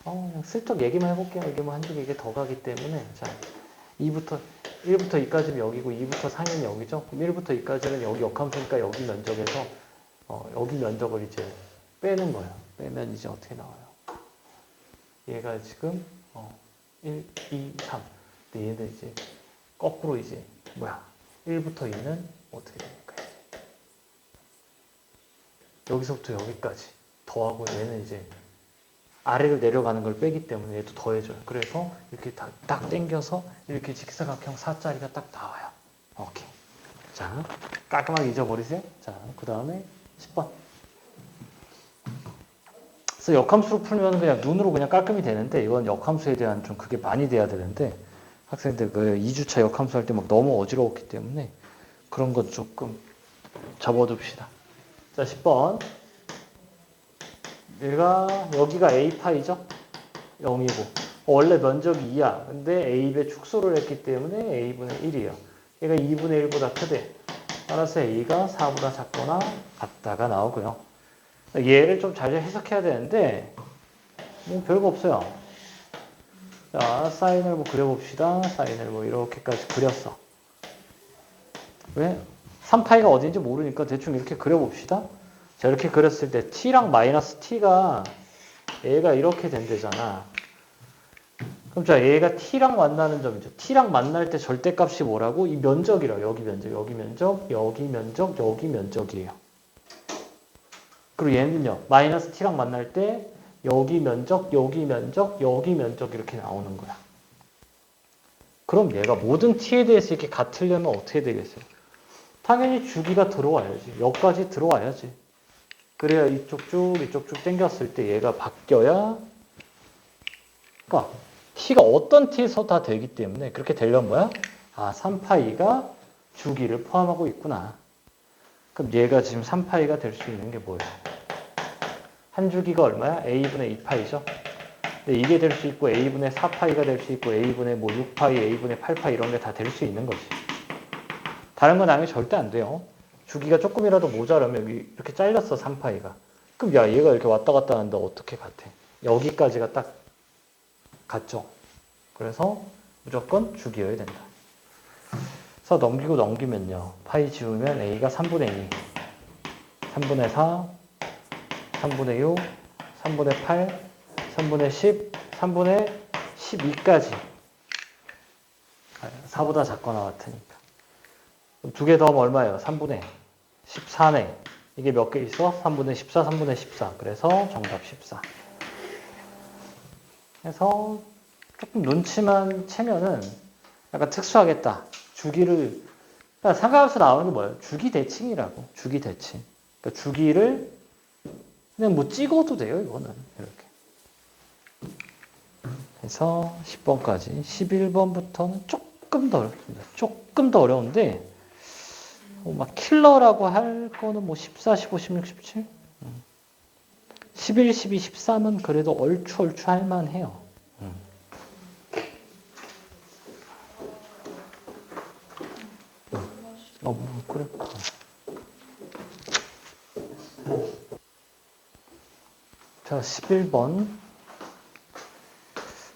그냥 슬쩍 얘기만 해볼게요. 이게 뭐 한 주기 이게 더 가기 때문에 자 1부터 2까지는 여기고 2부터 3은 여기죠. 그럼 1부터 2까지는 여기 역함수니까 여기 면적에서 여기 면적을 이제 빼는 거예요. 빼면 이제 어떻게 나와요? 얘가 지금 1, 2, 3. 근데 얘는 이제 거꾸로 이제 1부터 2는 어떻게 됩니까? 여기서부터 여기까지 더하고 얘는 이제 아래를 내려가는 걸 빼기 때문에 얘도 더해줘요. 그래서 이렇게 딱 당겨서 이렇게 직사각형 4자리가 딱 나와요. 오케이. 자, 깔끔하게 잊어버리세요. 자, 그 다음에 10번. 그래서 역함수로 풀면 그냥 눈으로 그냥 깔끔히 되는데 이건 역함수에 대한 좀 그게 많이 돼야 되는데 학생들 그 2주차 역함수 할 때 막 너무 어지러웠기 때문에 그런 건 조금 접어둡시다. 자, 10번. 여기가 A파이죠? 0이고. 원래 면적이 2야. 근데 A배 축소를 했기 때문에 A분의 1이에요. 얘가 2분의 1보다 크대. 따라서 A가 4보다 작거나 같다가 나오고요. 얘를 좀 잘 해석해야 되는데, 뭐 별거 없어요. 자, 사인을 뭐 그려봅시다. 사인을 뭐 이렇게까지 그렸어. 왜? 3파이가 어딘지 모르니까 대충 이렇게 그려봅시다. 자, 이렇게 그렸을 때 t랑 마이너스 t가 얘가 이렇게 된대잖아. 그럼 자, 얘가 t랑 만나는 점이죠. t랑 만날 때 절대값이 뭐라고? 이 면적이라. 여기 면적, 여기 면적, 여기 면적, 여기 면적이에요. 그리고 얘는요. 마이너스 t랑 만날 때 여기 면적, 여기 면적, 여기 면적 이렇게 나오는 거야. 그럼 얘가 모든 t에 대해서 이렇게 같으려면 어떻게 되겠어요? 당연히 주기가 들어와야지. 여기까지 들어와야지. 그래야 이쪽 쭉 당겼을 때 얘가 바뀌어야 그러니까 t가 어떤 t에서 다 되기 때문에 그렇게 되려면 뭐야? 3파이가 주기를 포함하고 있구나. 그럼 얘가 지금 3파이가 될 수 있는 게 뭐예요? 한 주기가 얼마야? a분의 2파이죠? 근데 이게 될 수 있고 a분의 4파이가 될 수 있고 a분의 6파이, a분의 8파이 이런 게 다 될 수 있는 거지. 다른 건 당연히 절대 안 돼요. 주기가 조금이라도 모자라면 이렇게 잘렸어 3파이가. 그럼 야 얘가 이렇게 왔다 갔다 하는데 어떻게 같아? 여기까지가 딱 같죠. 그래서 무조건 주기여야 된다. 그래서 넘기면요. 파이 지우면 a가 3분의 2, 3분의 4, 3분의 6, 3분의 8, 3분의 10, 3분의 12까지. 4보다 작거나 같으니까. 두 개 더하면 얼마예요? 3분의 14네. 이게 몇 개 있어? 3분의 14, 3분의 14. 그래서 정답 14. 그래서 조금 눈치만 채면은 약간 특수하겠다. 주기를, 그러니까 삼각함수 나오는 게 뭐예요? 주기 대칭이라고. 주기 대칭. 그러니까 주기를 그냥 뭐 찍어도 돼요, 이거는. 이렇게. 그래서 10번까지. 11번부터는 조금 더 어렵습니다. 조금 더 어려운데, 막 킬러라고 할 거는 뭐 14, 15, 16, 17? 11, 12, 13은 그래도 얼추 할만해요. 그래. 자, 11번.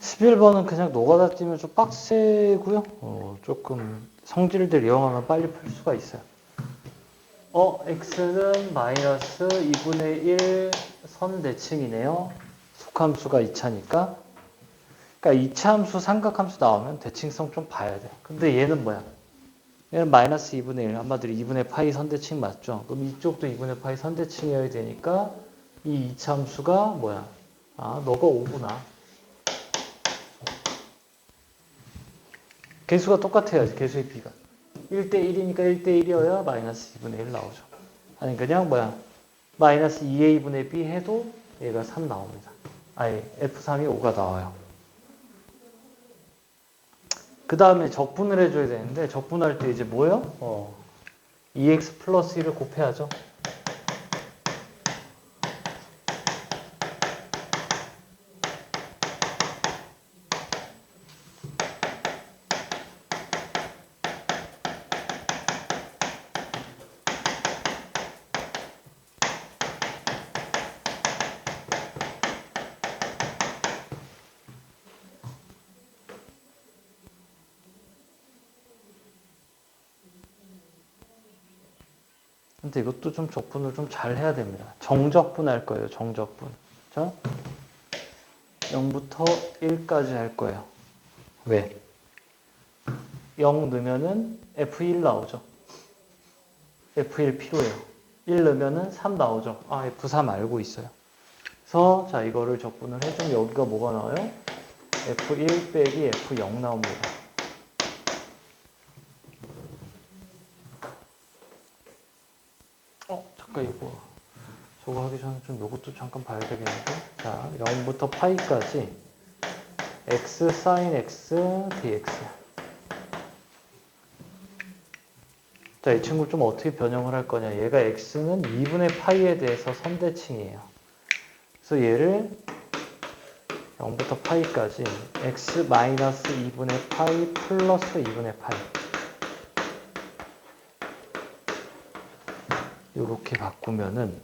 11번은 그냥 노가다 뛰면 좀 빡세고요. 조금 성질들 이용하면 빨리 풀 수가 있어요. x는 마이너스 2분의 1 선대칭이네요. 속함수가 2차니까. 그러니까 2차 함수, 삼각함수 나오면 대칭성 좀 봐야 돼. 근데 얘는 뭐야? 얘는 마이너스 2분의 1. 한마디로 2분의 파이 선대칭 맞죠? 그럼 이쪽도 2분의 파이 선대칭이어야 되니까 이 2차 함수가 뭐야? 아, 너가 5구나. 개수가 똑같아야지, 개수의 비가. 1대1이니까 1대1이어야 마이너스 2분의 1 나오죠. 아니, 그냥 뭐야? 마이너스 2의 2분의 b 해도 얘가 3 나옵니다. 아니, F3이 5가 나와요. 그 다음에 적분을 해줘야 되는데, 적분할 때 이제 뭐예요? 2x 플러스 1을 곱해야죠. 근데 이것도 좀 적분을 좀 잘 해야 됩니다. 정적분 할 거예요, 정적분. 자, 0부터 1까지 할 거예요. 왜? 0 넣으면은 F1 나오죠. F1 필요해요. 1 넣으면은 3 나오죠. 아, F3 알고 있어요. 그래서, 자, 이거를 적분을 해주면 여기가 뭐가 나와요? F1 빼기 F0 나옵니다. 잠깐 이거 저거 하기 전에 좀 요것도 잠깐 봐야 되겠는데. 자, 0부터 파이까지 x sin x dx. 자, 이 친구 좀 어떻게 변형을 할 거냐. 얘가 x는 2분의 파이에 대해서 선대칭이에요. 그래서 얘를 0부터 파이까지 x 마이너스 2분의 파이 플러스 2분의 파이. 이렇게 바꾸면은,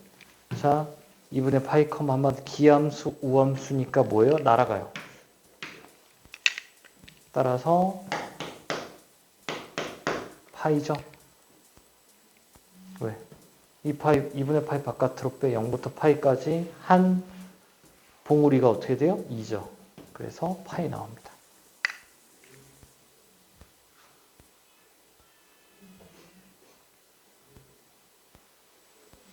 자, 2분의 파이 컴 한번 기함수, 우함수니까 뭐예요? 날아가요. 따라서 파이죠. 왜? 2분의 파이 바깥으로 빼 0부터 파이까지 한 봉우리가 어떻게 돼요? 2죠. 그래서 파이 나옵니다.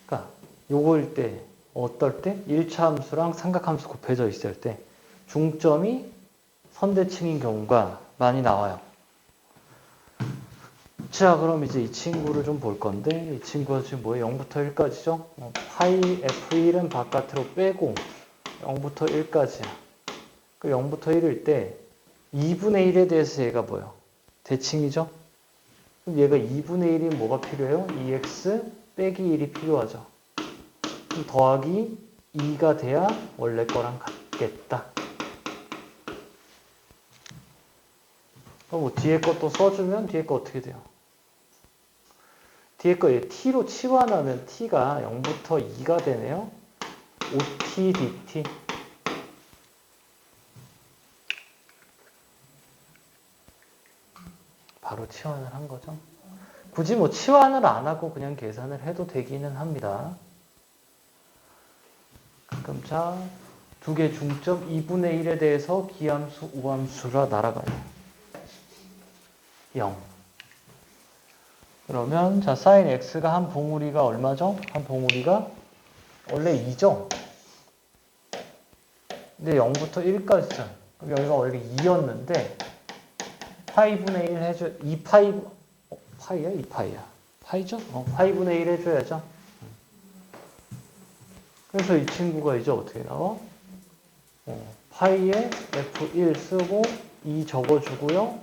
그러니까 요거일 때 어떨 때? 1차 함수랑 삼각함수 곱해져 있을 때 중점이 선대칭인 경우가 많이 나와요. 자, 그럼 이제 이 친구를 좀 볼 건데, 이 친구가 지금 뭐예요? 0부터 1까지죠? 파이 F1은 바깥으로 빼고 0부터 1까지야. 그 0부터 1일 때 2분의 1에 대해서 얘가 뭐예요? 대칭이죠? 그럼 얘가 2분의 1이 뭐가 필요해요? 2x 빼기 1이 필요하죠. 그럼 더하기 2가 돼야 원래 거랑 같겠다. 그럼 뭐 뒤에 것도 써주면 뒤에 거 어떻게 돼요? 뒤에 거 t로 치환하면 t가 0부터 2가 되네요. 5t dt. 바로 치환을 한 거죠. 굳이 뭐 치환을 안 하고 그냥 계산을 해도 되기는 합니다. 그럼 자, 두 개 중점 2분의 1에 대해서 기함수, 우함수라 날아가요. 0. 그러면 자 sin x가 한 봉우리가 얼마죠? 한 봉우리가 원래 2죠? 근데 0부터 1까지죠. 그럼 여기가 원래 2였는데 파이분의 1 해줘. 2파이 파이야? 2파이야? 파이죠? 파이분의 1 해줘야죠. 그래서 이 친구가 이제 어떻게 나와? 파이에 F1 쓰고 2 적어주고요.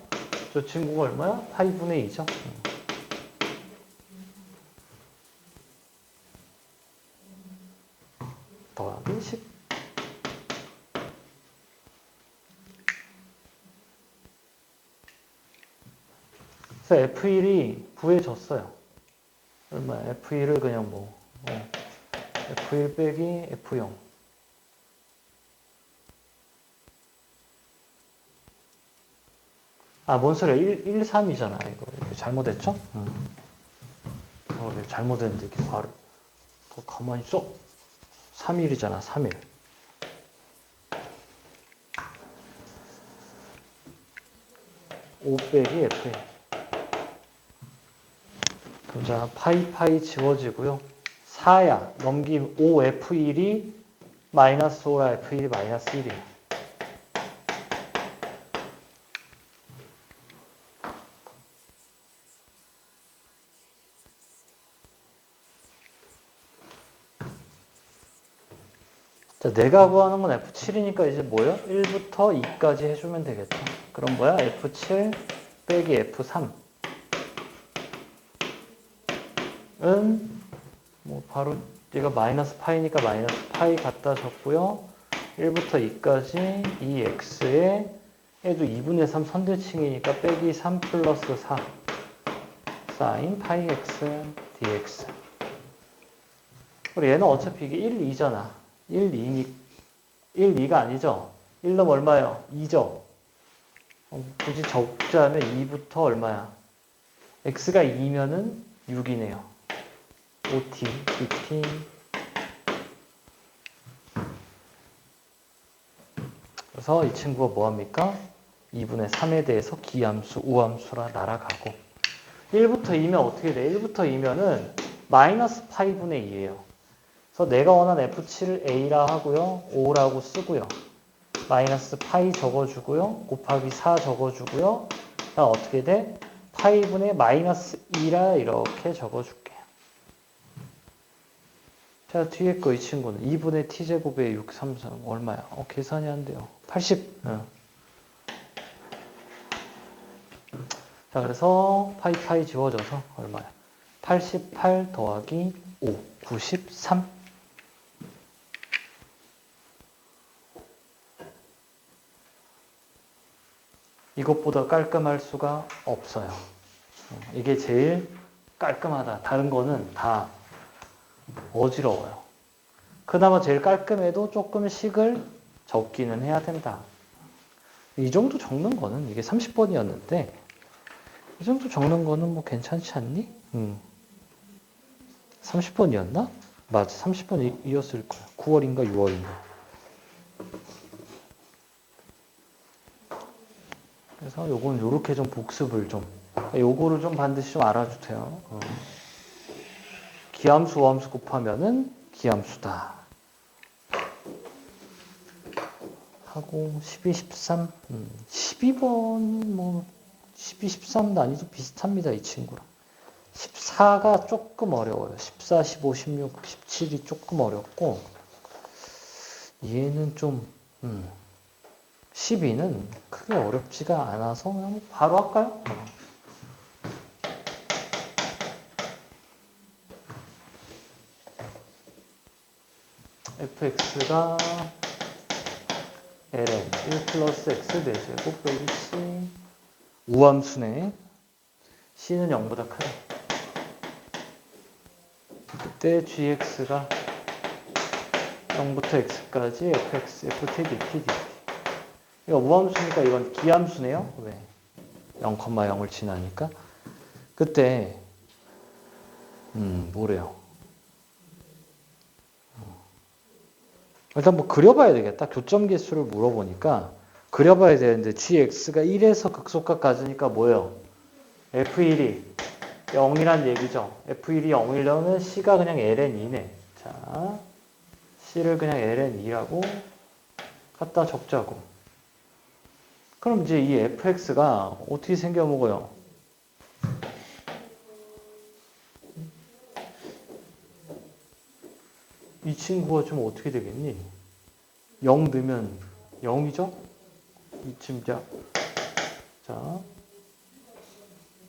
저 친구가 얼마야? 파이분의 2죠. 더하기 10. 그래서 F1이 구해졌어요. 얼마야? F1을 그냥 뭐 F1 빼기 F0. 아, 뭔 소리야? 1, 3이잖아. 이거 잘못했죠? 잘못했는데 이렇게 바로 가만히 있어. 3일이잖아. 3일. 5 빼기 F1. 자, 파이 지워지고요. 4야. 넘김 5F1이 마이너스 5라 F1이 마이너스 1이에요. 자, 내가 구하는 건 F7이니까 이제 뭐예요? 1부터 2까지 해주면 되겠다. 그럼 뭐야? F7 빼기 F3. 은, 뭐, 바로, 얘가 마이너스 파이니까 마이너스 파이 갖다 적고요. 1부터 2까지 이 x에, 얘도 2분의 3 선대칭이니까 빼기 3 플러스 4. 사인 파이 x dx. 그리고 얘는 어차피 이게 1, 2잖아. 1, 2가 아니죠? 1 넣으면 얼마예요? 2죠? 굳이 적자면 2부터 얼마야? x가 2면은 6이네요. OT, BT. 그래서 이 친구가 뭐합니까? 2분의 3에 대해서 기함수, 우함수라 날아가고. 1부터 2면 어떻게 돼? 1부터 2면은 마이너스 파이분의 2예요. 그래서 내가 원하는 F7을 A라 하고요. 5라고 쓰고요. 마이너스 파이 적어주고요. 곱하기 4 적어주고요. 그다음 어떻게 돼? 파이분의 마이너스 2라 이렇게 적어줄게요. 자, 뒤에 거 이 친구는 2분의 t제곱에 6, 3, 3 얼마야? 계산이 안 돼요. 80. 자, 그래서 파이 지워져서 얼마야? 88 더하기 5, 93. 이것보다 깔끔할 수가 없어요. 이게 제일 깔끔하다. 다른 거는 다 어지러워요. 그나마 제일 깔끔해도 조금 식을 적기는 해야 된다. 이 정도 적는 거는 이게 30번이었는데 이 정도 적는 거는 뭐 괜찮지 않니? 30번이었나? 맞아. 30번이었을 거야. 9월인가 6월인가. 그래서 요건 요렇게 좀 복습을 좀 요거를 좀 반드시 좀 알아주세요. 기함수, 우함수 곱하면은 기함수다. 하고 12, 13, 12번 뭐 12, 13 난이도 비슷합니다. 이 친구랑. 14가 조금 어려워요. 14, 15, 16, 17이 조금 어렵고 얘는 좀 12는 크게 어렵지가 않아서 그냥 바로 할까요? fx가 ln 1 플러스 x 4제곱 빼기 c 우함수네. c는 0보다 크다. 그때 gx가 0부터 x까지 fx, ft, dt, dt. 이거 우함수니까 이건 기함수네요. 왜? 0,0을 지나니까. 그때 뭐래요? 일단 뭐 그려봐야 되겠다. 교점 개수를 물어보니까 그려봐야 되는데 gx가 1에서 극소값 가지니까 뭐예요? f1이 0이란 얘기죠. F1이 0이려면 C가 그냥 ln2네. 자, C를 그냥 ln2라고 갖다 적자고. 그럼 이제 이 fx가 어떻게 생겨먹어요? 이 친구가 좀 어떻게 되겠니? 0 넣으면 0이죠? 이쯤 자,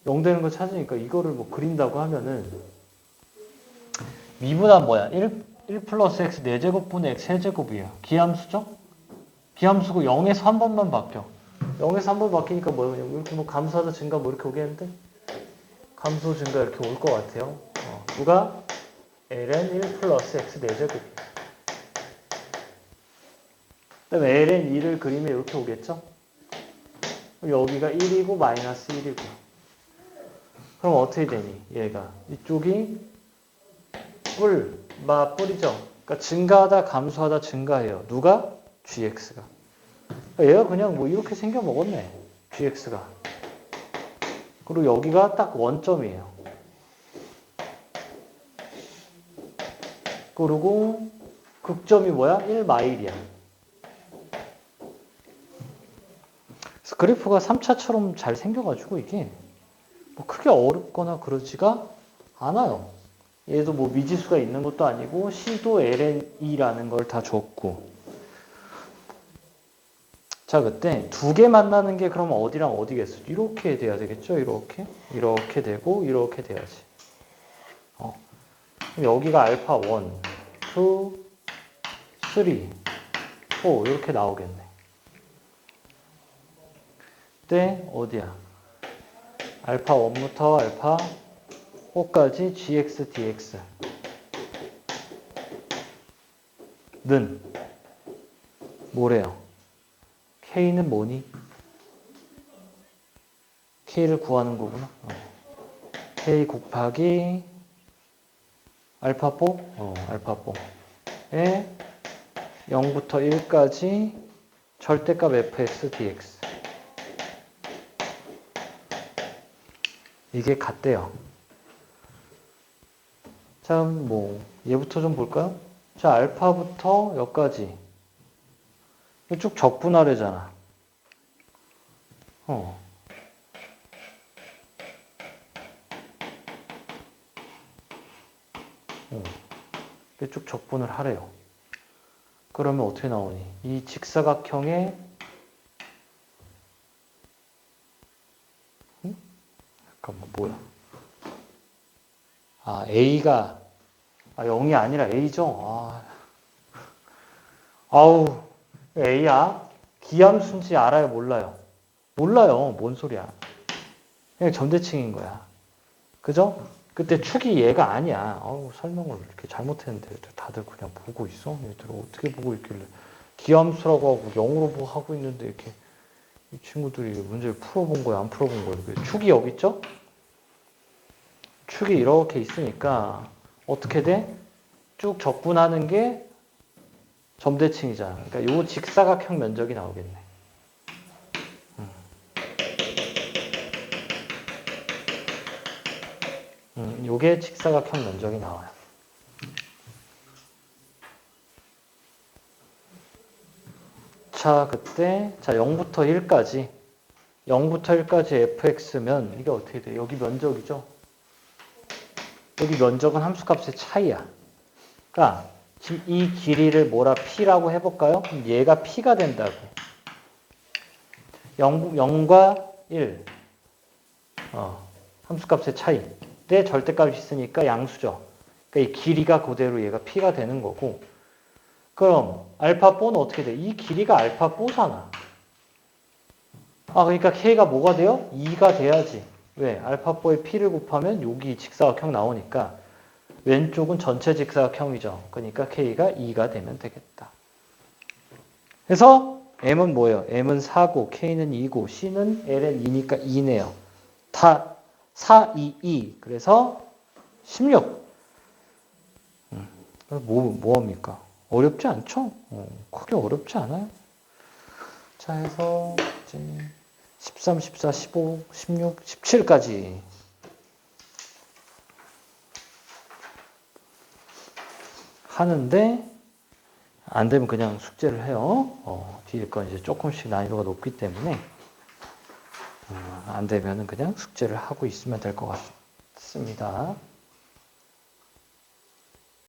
0 되는 거 찾으니까 이거를 뭐 그린다고 하면은 미분한 뭐야? 1 플러스 x 4제곱분의 x 세제곱이야. 기함수죠? 기함수고 0에서 한 번만 바뀌어. 0에서 한 번 바뀌니까 뭐야? 이렇게 뭐 감소하다 증가 뭐 이렇게 오겠는데? 감소 증가 이렇게 올 것 같아요. 누가? ln 1 플러스 x 4제곱. 그 다음에 ln 2를 그리면 이렇게 오겠죠? 여기가 1이고 마이너스 1이고. 그럼 어떻게 되니? 얘가. 이쪽이 뿔이죠. 그러니까 증가하다 감소하다 증가해요. 누가? gx가. 그러니까 얘가 그냥 뭐 이렇게 생겨 먹었네. gx가. 그리고 여기가 딱 원점이에요. 그리고 극점이 뭐야? 1마일이야. 그래서 그래프가 3차처럼 잘 생겨가지고 이게 뭐 크게 어렵거나 그러지가 않아요. 얘도 뭐 미지수가 있는 것도 아니고 C도 ln2라는 걸 다 줬고. 자, 그때 두 개 만나는 게 그럼 어디랑 어디겠어? 이렇게 돼야 되겠죠? 이렇게 되고 이렇게 돼야지. 여기가 알파 1, 2, 3, 4 이렇게 나오겠네. 그때 어디야? 알파 1부터 알파 4까지 gx, dx 는 뭐래요? k는 뭐니? k를 구하는 거구나. k 곱하기 알파 4? 알파 4에 0부터 1까지 절대값 fx, dx. 이게 같대요. 자, 뭐 얘부터 좀 볼까요? 자, 알파부터 여기까지 쭉 적분하래잖아. 쭉 적분을 하래요. 그러면 어떻게 나오니? 이 직사각형의 잠깐만 뭐야? A가 0이 아니라 A죠. 아우 A야? 기함수인지 알아요? 몰라요? 몰라요. 뭔 소리야? 그냥 점대칭인 거야. 그죠? 그때 축이 얘가 아니야. 설명을 이렇게 잘못했는데 다들 그냥 보고 있어? 얘들 어떻게 보고 있길래 기함수라고 하고 0으로 뭐 하고 있는데 이렇게 이 친구들이 문제를 풀어본 거야, 안 풀어본 거야? 축이 여기 있죠? 축이 이렇게 있으니까 어떻게 돼? 쭉 적분하는 게 점대칭이잖아. 그러니까 요 직사각형 면적이 나오겠네. 요게 직사각형 면적이 나와요. 자, 그때 0부터 1까지 fx면 이게 어떻게 돼? 여기 면적이죠? 여기 면적은 함수값의 차이야. 그러니까 지금 이 길이를 뭐라 p라고 해볼까요? 그럼 얘가 p가 된다고. 0과 1 함수값의 차이. 때 절대값이 있으니까 양수죠. 그러니까 이 길이가 그대로 얘가 p가 되는 거고. 그럼 알파 4는 어떻게 돼? 이 길이가 알파 4잖아. 그러니까 k가 뭐가 돼요? 2가 돼야지. 왜? 알파 4에 p를 곱하면 여기 직사각형 나오니까 왼쪽은 전체 직사각형이죠. 그러니까 k가 2가 되면 되겠다. 그래서 m은 뭐예요? m은 4고 k는 2고 c는 ln 2니까 2네요. 다 4, 2, 2. 그래서 16. 뭐합니까? 어렵지 않죠? 크게 어렵지 않아요. 자, 해서 이제 13, 14, 15, 16, 17까지 하는데 안 되면 그냥 숙제를 해요. 뒤에 건 이제 조금씩 난이도가 높기 때문에 안 되면은 그냥 숙제를 하고 있으면 될 것 같습니다.